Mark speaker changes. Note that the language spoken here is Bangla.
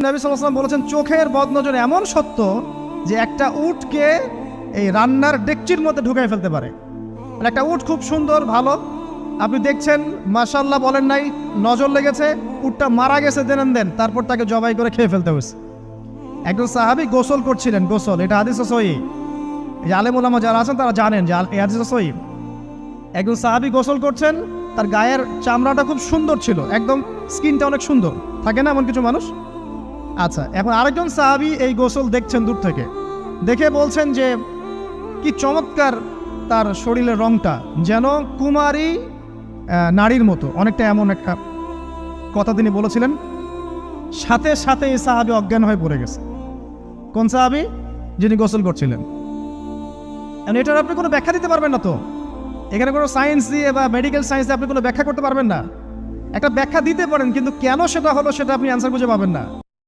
Speaker 1: নবী সাল্লাল্লাহু আলাইহি ওয়াসাল্লাম বলেছেন চোখের বদনজর এমন সত্য যে একটা উটকে এই রান্নার ডেকচির মধ্যে ঢুকাই ফেলতে পারে। মানে একটা উট খুব সুন্দর ভালো, আপনি দেখছেন মাশাআল্লাহ বলেন নাই, নজর লেগেছে, উটটা মারা গেছে দেন তারপর তাকে জবাই করে খেয়ে ফেলতে হয়েছে। একজন সাহাবী গোসল করছিলেন, গোসল, এটা হাদিস সহিহ, এই আলেম ওলামা যারা আছেন তারা জানেন যে এই হাদিস সহিহ। একজন সাহাবী গোসল করছেন, তার গায়ের চামড়াটা খুব সুন্দর ছিল, একদম স্কিনটা অনেক সুন্দর থাকে না এমন কিছু মানুষ। আচ্ছা, এখন আরেকজন সাহাবী এই গোসল দেখছেন দূর থেকে, দেখে বলছেন যে কি চমৎকার তার শরীরের রংটা, যেন কুমারী নারীর মতো, অনেকটা এমন একটা কথা তিনি বলেছিলেন। সাথে সাথে এই সাহাবী অজ্ঞান হয়ে পড়ে গেছে। কোন সাহাবী? যিনি গোসল করছিলেন। এটার আপনি কোনো ব্যাখ্যা দিতে পারবেন না তো, এখানে কোনো সায়েন্স দিয়ে বা মেডিকেল সায়েন্স দিয়ে আপনি কোনো ব্যাখ্যা করতে পারবেন না। একটা ব্যাখ্যা দিতে পারেন, কিন্তু কেন সেটা হলো সেটা আপনি অ্যান্সার খুঁজে পাবেন না।